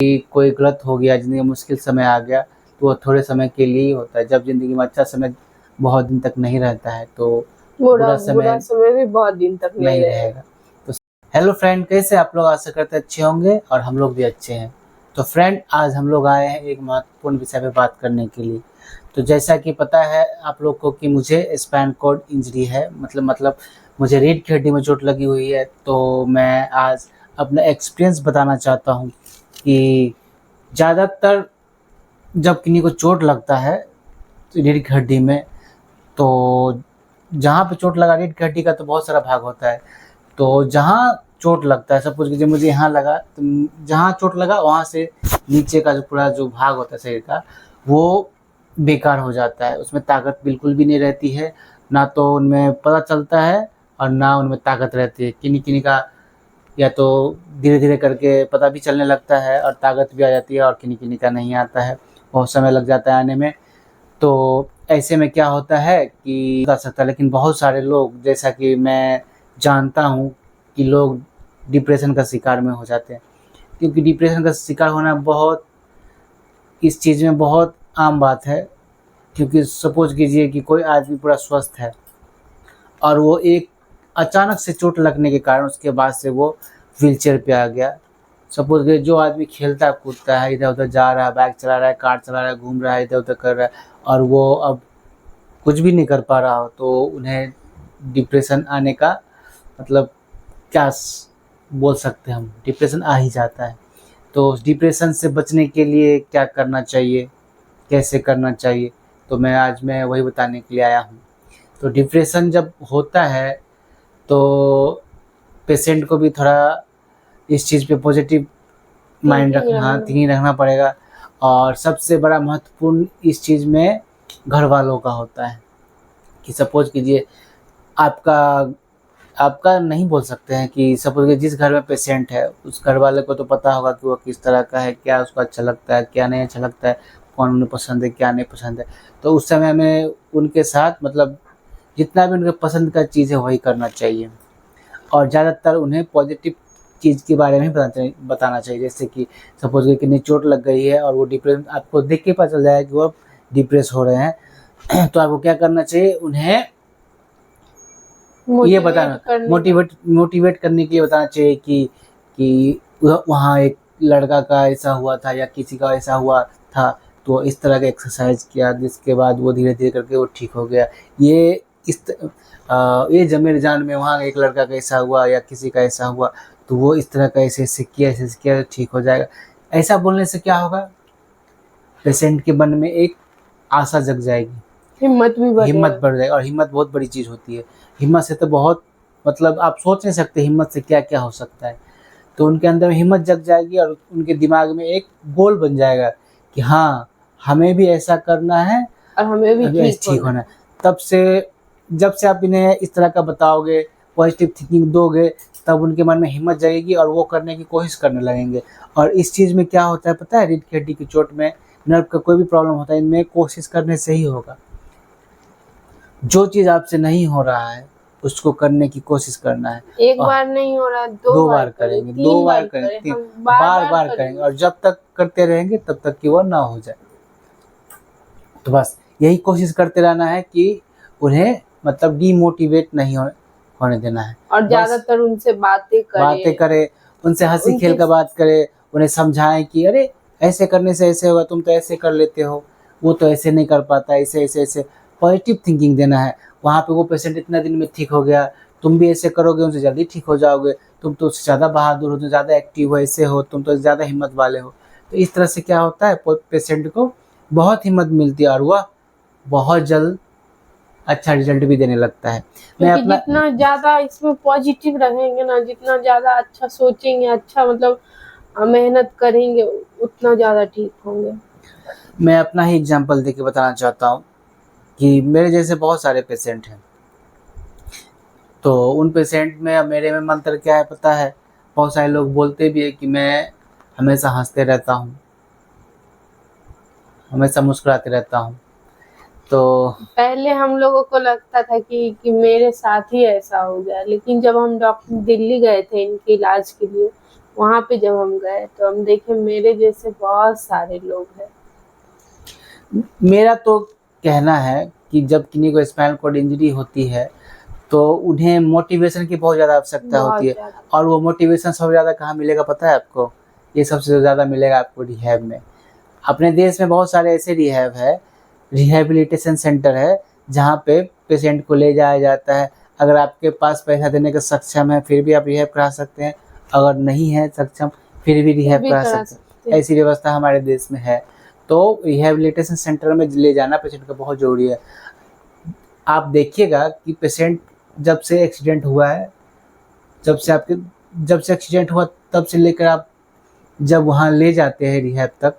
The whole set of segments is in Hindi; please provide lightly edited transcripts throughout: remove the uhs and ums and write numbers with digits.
कि कोई गलत हो गया, ज़िंदगी में मुश्किल समय आ गया, तो वो थोड़े समय के लिए ही होता है। जब ज़िंदगी में अच्छा समय बहुत दिन तक नहीं रहता है, तो बुरा बुरा समय भी बहुत दिन तक नहीं रहेगा। तो हेलो फ्रेंड, कैसे आप लोग? आशा करते हैं अच्छे होंगे और हम लोग भी अच्छे हैं। तो फ्रेंड, आज हम लोग आए हैं एक महत्वपूर्ण विषय पे बात करने के लिए। तो जैसा कि पता है आप लोग को कि मुझे स्पाइन कॉर्ड इंजरी है, मतलब मुझे रीढ़ की हड्डी में चोट लगी हुई है। तो मैं आज अपना एक्सपीरियंस बताना चाहता हूँ कि ज़्यादातर जब किन्हीं को चोट लगता है रीढ़ की हड्डी में, तो जहाँ पे चोट लगा रीढ़ की हड्डी का तो बहुत सारा भाग होता है। तो जहाँ चोट लगता है, सपोज़ कीजिए मुझे यहाँ लगा, तो जहाँ चोट लगा वहाँ से नीचे का जो पूरा जो भाग होता है शरीर का, वो बेकार हो जाता है। उसमें ताकत बिल्कुल भी नहीं रहती है, ना तो उनमें पता चलता है और ना उनमें ताकत रहती है। किन्हीं-किन्हीं का या तो धीरे-धीरे करके पता भी चलने लगता है और ताकत भी आ जाती है, और किन्हीं-किन्हीं का नहीं आता है, बहुत समय लग जाता है आने में। तो ऐसे में क्या होता है कि बता सकता है, लेकिन बहुत सारे लोग, जैसा कि मैं जानता हूँ कि लोग डिप्रेशन का शिकार में हो जाते हैं, क्योंकि डिप्रेशन का शिकार होना बहुत इस चीज़ में बहुत आम बात है। क्योंकि सपोज़ कीजिए कि कोई आदमी पूरा स्वस्थ है और वो एक अचानक से चोट लगने के कारण उसके बाद से वो व्हीलचेयर पे आ गया। सपोज़ कीजिए जो आदमी खेलता कूदता है, इधर-उधर जा रहा है, बाइक चला रहा है, कार चला रहा है, घूम रहा है, इधर-उधर कर रहा है, और वो अब कुछ भी नहीं कर पा रहा हो, तो उन्हें डिप्रेशन आने का मतलब क्या बोल सकते हैं हम, डिप्रेशन आ ही जाता है। तो उस डिप्रेशन से बचने के लिए क्या करना चाहिए, कैसे करना चाहिए, तो मैं वही बताने के लिए आया हूँ। तो डिप्रेशन जब होता है तो पेशेंट को भी थोड़ा इस चीज़ पे पॉजिटिव माइंड रखना, थिंकिंग रखना पड़ेगा। और सबसे बड़ा महत्वपूर्ण इस चीज़ में घर वालों का होता है कि सपोज़ कीजिए आपका आपका नहीं बोल सकते हैं कि सपोज़ कीजिए जिस घर में पेशेंट है, उस घर वाले को तो पता होगा कि वो किस तरह का है, क्या उसको अच्छा लगता है, क्या नहीं अच्छा लगता है, कौन उन्हें पसंद है, क्या नहीं पसंद है। तो उस समय हमें उनके साथ मतलब जितना भी उनके पसंद का चीज़ है वही करना चाहिए, और ज़्यादातर उन्हें पॉज़िटिव चीज़ के बारे में बताना चाहिए। जैसे कि सपोज़ कीजिए किन्हीं चोट लग गई है और वो डिप्रेस, आपको देख के पता चल जाएगा कि वो डिप्रेस हो रहे हैं। तो आपको क्या करना चाहिए, उन्हें ये बताना, मोटिवेट करने के लिए बताना चाहिए कि वहाँ एक लड़का का ऐसा हुआ था या किसी का ऐसा हुआ था, तो इस तरह का एक्सरसाइज किया, जिसके बाद वो धीरे-धीरे करके वो ठीक हो गया। ये ये जब मेरे जान में वहाँ एक लड़का का ऐसा हुआ या किसी का ऐसा हुआ, तो वो इस तरह का ऐसे-ऐसे किया, ऐसे-ऐसे किया, तो ठीक हो जाएगा। ऐसा बोलने से क्या होगा, पेशेंट के मन में एक आशा जग जाएगी, हिम्मत बढ़ जाएगी, और हिम्मत बहुत बड़ी चीज़ होती है। हिम्मत से तो बहुत मतलब आप सोच नहीं सकते हिम्मत से क्या-क्या हो सकता है। तो उनके अंदर हिम्मत जग जाएगी और उनके दिमाग में एक गोल बन जाएगा कि हाँ, हमें भी ऐसा करना है और हमें भी ठीक होना है। तब से जब से आप इन्हें इस तरह का बताओगे, पॉज़िटिव थिंकिंग दोगे, तब उनके मन में हिम्मत जगेगी और वो करने की कोशिश करने लगेंगे। और इस चीज़ में क्या होता है पता है, रीढ़ की हड्डी की चोट में, नर्व का कोई भी प्रॉब्लम होता है, इनमें कोशिश करने से ही होगा। जो चीज़ आपसे नहीं हो रहा है, उसको करने की कोशिश करना है। एक बार नहीं हो रहा, 2 बार करेंगे, 3 बार करेंगे, हम बार-बार करेंगे, और जब तक करते रहेंगे तब तक कि वो ना हो जाए। तो बस यही कोशिश करते रहना है कि उन्हें मतलब डिमोटिवेट नहीं होने देना है। और ज़्यादातर उनसे बातें करें, उनसे हँसी खेल कर बात करें, उन्हें समझाएँ कि अरे ऐसे करने से ऐसे होगा, तुम तो ऐसे कर लेते हो, वो तो ऐसे नहीं कर पाता, ऐसे पॉज़िटिव थिंकिंग देना है। वहाँ पे वो पेशेंट इतना दिन में ठीक हो गया, तुम भी ऐसे करोगे उनसे जल्दी ठीक हो जाओगे, तुम तो उससे ज़्यादा बहादुर हो, तुम ज़्यादा एक्टिव हो, ऐसे हो, तुम तो ज़्यादा हिम्मत वाले हो। तो इस तरह से क्या होता है, पेशेंट को बहुत हिम्मत मिलती है और वह बहुत जल्द अच्छा रिज़ल्ट भी देने लगता है। क्योंकि जितना ज़्यादा इसमें पॉजिटिव रहेंगे ना, जितना ज़्यादा अच्छा सोचेंगे, अच्छा मतलब मेहनत करेंगे, उतना ज़्यादा ठीक होंगे। मैं अपना ही एग्ज़ाम्पल देके बताना चाहता हूँ कि मेरे जैसे बहुत सारे पेशेंट हैं। तो उन पेशेंट में मेरे में मंत्र क्या है पता है? बहुत सारे लोग बोलते भी हैं कि मैं हमेशा हँसते रहता हूँ, हमेशा मुस्कुराते रहता हूँ। तो पहले हम लोगों को लगता था कि मेरे साथ ही ऐसा हो गया, लेकिन जब हम दिल्ली गए थे इनके इलाज के लिए, वहाँ पे जब हम गए तो हम देखे मेरे जैसे बहुत सारे लोग हैं। मेरा तो कहना है कि जब किन्हीं को स्पाइनल कॉर्ड इंजरी होती है तो उन्हें मोटिवेशन की बहुत ज़्यादा आवश्यकता बहुत होती है। ज्यादा। और वो मोटिवेशन सबसे ज़्यादा कहाँ मिलेगा पता है आपको? ये सबसे ज़्यादा मिलेगा आपको रिहैब में। अपने देश में बहुत सारे ऐसे रिहैब है, रिहैबिलिटेशन सेंटर है, जहाँ पे पेशेंट को ले जाया जाता है। अगर आपके पास पैसा देने का सक्षम है फिर भी आप रिहैब करा सकते हैं, अगर नहीं है सक्षम फिर भी रिहैब भी करा करा सकते हैं। सकते हैं। ऐसी व्यवस्था हमारे देश में है। तो रिहैबिलिटेशन सेंटर में ले जाना पेशेंट का बहुत ज़रूरी है। आप देखिएगा कि पेशेंट जब से एक्सीडेंट हुआ है, जब से एक्सीडेंट हुआ तब से लेकर आप जब वहाँ ले जाते हैं रिहैब तक,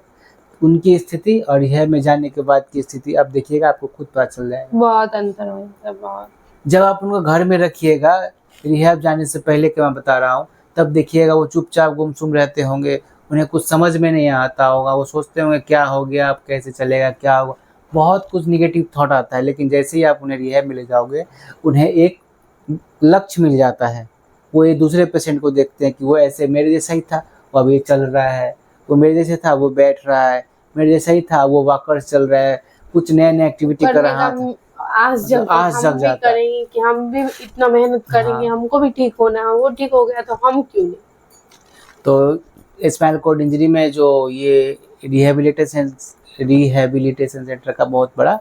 उनकी स्थिति और रिहैब में जाने के बाद की स्थिति आप देखिएगा, आपको खुद पता चल जाएगा। बहुत अंतर हो जाता है, बहुत। जब आप उनको घर में रखिएगा, रिहैब जाने से पहले के मैं बता रहा हूँ, तब देखिएगा वो चुपचाप गुमसुम रहते होंगे, उन्हें कुछ समझ में नहीं आता होगा, वो सोचते होंगे क्या हो गया, अब कैसे चलेगा, क्या होगा, बहुत कुछ नेगेटिव थॉट आता है। लेकिन जैसे ही आप उन्हें रिहैब में ले जाओगे, उन्हें एक लक्ष्य मिल जाता है। वो एक दूसरे पेशेंट को देखते हैं कि वो ऐसे मेरे जैसा ही था, वो अभी चल रहा है, वो मेरे जैसे था वो बैठ रहा है, मेरे जैसा ही था वो वॉकर चल रहा है, कुछ नए एक्टिविटी कर करने रहा का था। आस मतलब जगती है, आस हम जग भी जाता है। करेंगे कि हम भी इतना मेहनत करेंगे, हाँ। हमको भी ठीक होना है, वो ठीक हो गया तो हम क्यों नहीं। तो स्पाइनल कॉर्ड इंजरी में जो ये रिहैबिलिटेशन सेंटर का बहुत बड़ा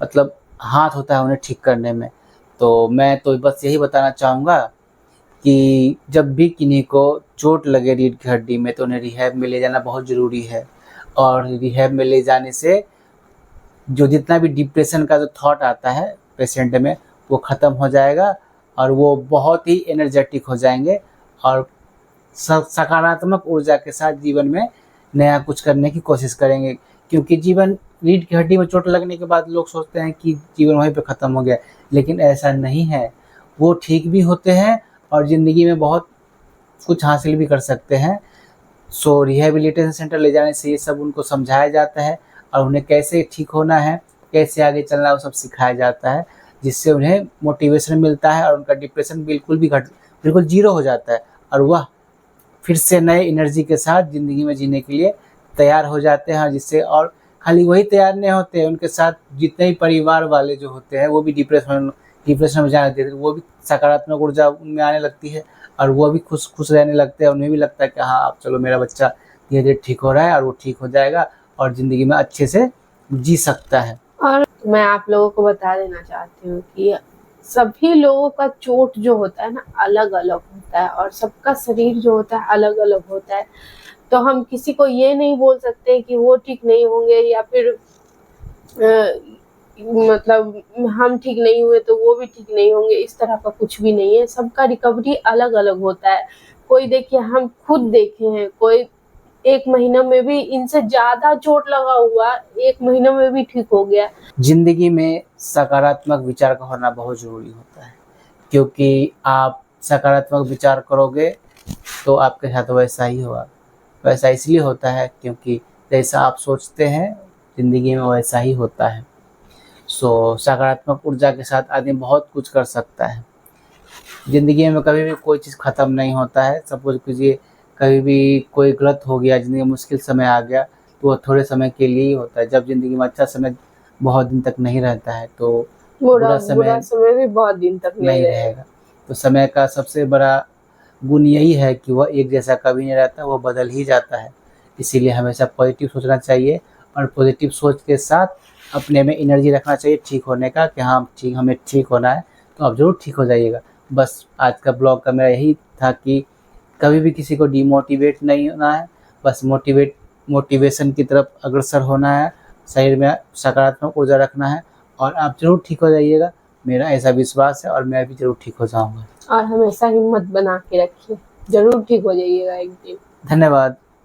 मतलब हाथ होता है उन्हें ठीक करने में। तो मैं तो बस यही बताना चाहूँगा कि जब भी किन्हीं को चोट लगे रीढ़ की हड्डी में तो उन्हें रिहैब में ले जाना बहुत ज़रूरी है। और रिहैब में ले जाने से जो जितना भी डिप्रेशन का जो थॉट आता है पेशेंट में, वो ख़त्म हो जाएगा और वो बहुत ही एनर्जेटिक हो जाएंगे और सकारात्मक ऊर्जा के साथ जीवन में नया कुछ करने की कोशिश करेंगे। क्योंकि जीवन रीढ़ की हड्डी में चोट लगने के बाद लोग सोचते हैं कि जीवन वहीं पे ख़त्म हो गया, लेकिन ऐसा नहीं है। वो ठीक भी होते हैं और ज़िंदगी में बहुत कुछ हासिल भी कर सकते हैं। सो रिहैबिलिटेशन सेंटर ले जाने से ये सब उनको समझाया जाता है और उन्हें कैसे ठीक होना है, कैसे आगे चलना है, वो सब सिखाया जाता है, जिससे उन्हें मोटिवेशन मिलता है और उनका डिप्रेशन बिल्कुल ज़ीरो हो जाता है और वह फिर से नए एनर्जी के साथ ज़िंदगी में जीने के लिए तैयार हो जाते हैं। जिससे और खाली वही तैयार नहीं होते हैं, उनके साथ जितने भी परिवार वाले जो होते हैं वो भी डिप्रेशन में जाने देते हैं, वो भी सकारात्मक ऊर्जा उनमें आने लगती है और वो भी खुश रहने लगते हैं। उन्हें भी लगता है कि हाँ अब चलो मेरा बच्चा धीरे धीरे ठीक हो रहा है और वो ठीक हो जाएगा और ज़िंदगी में अच्छे से जी सकता है। और मैं आप लोगों को बता देना चाहती हूँ कि सभी लोगों का चोट जो होता है ना अलग अलग होता है और सबका शरीर जो होता है अलग अलग होता है। तो हम किसी को ये नहीं बोल सकते कि वो ठीक नहीं होंगे या फिर मतलब हम ठीक नहीं हुए तो वो भी ठीक नहीं होंगे, इस तरह का कुछ भी नहीं है। सबका रिकवरी अलग अलग होता है। कोई देखिए हम खुद देखे हैं, कोई 1 महीना में भी इनसे ज्यादा चोट लगा हुआ 1 महीना में भी ठीक हो गया। ज़िंदगी में सकारात्मक विचार का होना बहुत ज़रूरी होता है, क्योंकि आप सकारात्मक विचार करोगे तो आपके साथ वैसा ही होगा। वैसा इसलिए होता है क्योंकि जैसा आप सोचते हैं ज़िंदगी में वैसा ही होता है। सो सकारात्मक ऊर्जा के साथ आदमी बहुत कुछ कर सकता है। ज़िंदगी में कभी भी कोई चीज़ ख़त्म नहीं होता है। सपोज़ कीजिए कभी भी कोई गलत हो गया, ज़िंदगी में मुश्किल समय आ गया, तो वो थोड़े समय के लिए ही होता है। जब ज़िंदगी में अच्छा समय बहुत दिन तक नहीं रहता है तो बुरा समय समय भी बहुत दिन तक नहीं रहेगा। तो समय का सबसे बड़ा गुण यही है कि वह एक जैसा कभी नहीं रहता, वो बदल ही जाता है। इसीलिए हमेशा पॉजिटिव सोचना चाहिए और पॉजिटिव सोच के साथ अपने में एनर्जी रखना चाहिए ठीक होने का कि हाँ ठीक हमें ठीक होना है, तो आप ज़रूर ठीक हो जाइएगा। बस आज का ब्लॉग का मेरा यही था कि कभी भी किसी को डिमोटिवेट नहीं होना है, बस मोटिवेशन की तरफ अग्रसर होना है, शरीर में सकारात्मक ऊर्जा रखना है और आप ज़रूर ठीक हो जाइएगा। मेरा ऐसा विश्वास है और मैं भी ज़रूर ठीक हो जाऊँगा। और हमेशा हिम्मत बना के रखिए, जरूर ठीक हो जाइएगा एक दिन। धन्यवाद।